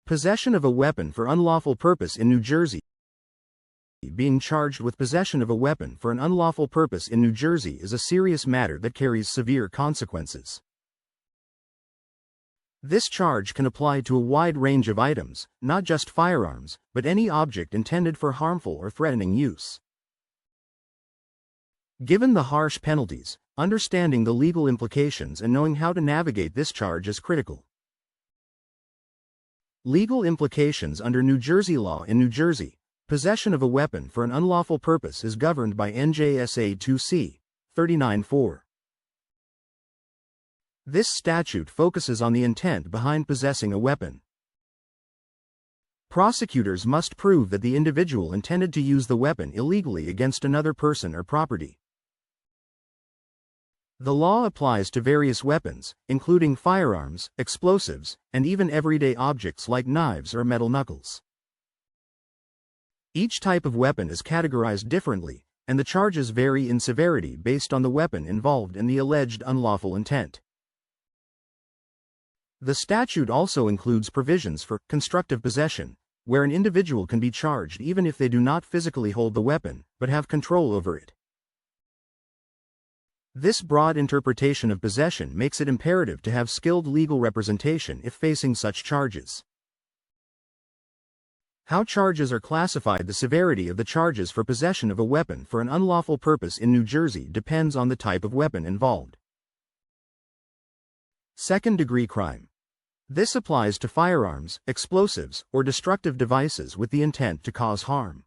Possession of a weapon for unlawful purpose in New Jersey. Being charged with possession of a weapon for an unlawful purpose in New Jersey is a serious matter that carries severe consequences. This charge can apply to a wide range of items, not just firearms, but any object intended for harmful or threatening use. Given the harsh penalties, understanding the legal implications and knowing how to navigate this charge is critical. Legal implications under New Jersey law. In New Jersey, possession of a weapon for an unlawful purpose is governed by NJSA 2C 39-4. This statute focuses on the intent behind possessing a weapon. Prosecutors must prove that the individual intended to use the weapon illegally against another person or property. The law applies to various weapons, including firearms, explosives, and even everyday objects like knives or metal knuckles. Each type of weapon is categorized differently, and the charges vary in severity based on the weapon involved and the alleged unlawful intent. The statute also includes provisions for constructive possession, where an individual can be charged even if they do not physically hold the weapon, but have control over it. This broad interpretation of possession makes it imperative to have skilled legal representation if facing such charges. How charges are classified. The severity of the charges for possession of a weapon for an unlawful purpose in New Jersey depends on the type of weapon involved. Second-degree crime. This applies to firearms, explosives, or destructive devices with the intent to cause harm.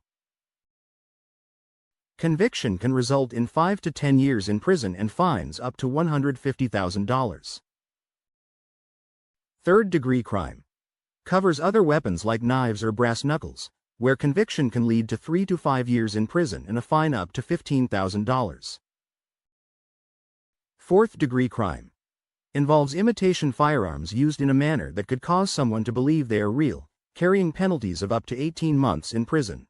Conviction can result in 5 to 10 years in prison and fines up to $150,000. Third-degree crime. Covers other weapons like knives or brass knuckles, where conviction can lead to 3 to 5 years in prison and a fine up to $15,000. Fourth-degree crime. Involves imitation firearms used in a manner that could cause someone to believe they are real, carrying penalties of up to 18 months in prison.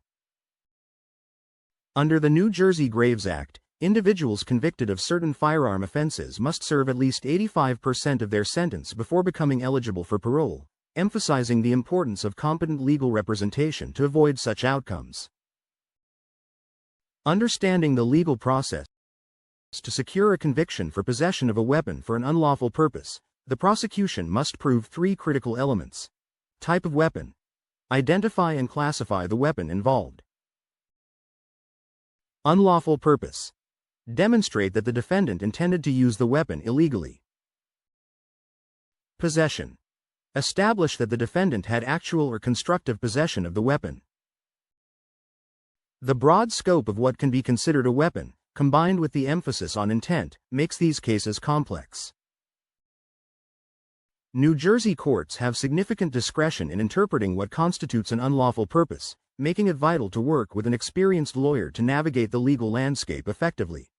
Under the New Jersey Graves Act, individuals convicted of certain firearm offenses must serve at least 85% of their sentence before becoming eligible for parole, emphasizing the importance of competent legal representation to avoid such outcomes. Understanding the legal process. To secure a conviction for possession of a weapon for an unlawful purpose, the prosecution must prove 3 critical elements. Type of weapon. Identify and classify the weapon involved. Unlawful purpose. Demonstrate that the defendant intended to use the weapon illegally. Possession. Establish that the defendant had actual or constructive possession of the weapon. The broad scope of what can be considered a weapon, combined with the emphasis on intent, makes these cases complex. New Jersey courts have significant discretion in interpreting what constitutes an unlawful purpose, making it vital to work with an experienced lawyer to navigate the legal landscape effectively.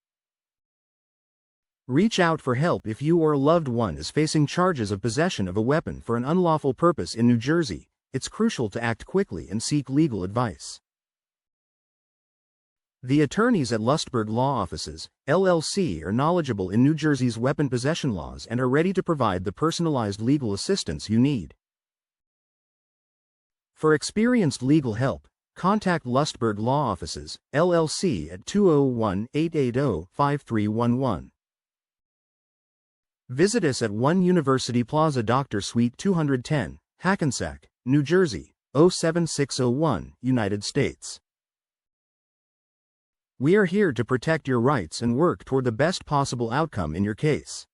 Reach out for help if you or a loved one is facing charges of possession of a weapon for an unlawful purpose in New Jersey. It's crucial to act quickly and seek legal advice. The attorneys at Lustberg Law Offices, LLC are knowledgeable in New Jersey's weapon possession laws and are ready to provide the personalized legal assistance you need. For experienced legal help, contact Lustberg Law Offices, LLC at 201-880-5311. Visit us at 1 University Plaza, Dr. Suite 210, Hackensack, New Jersey, 07601, United States. We are here to protect your rights and work toward the best possible outcome in your case.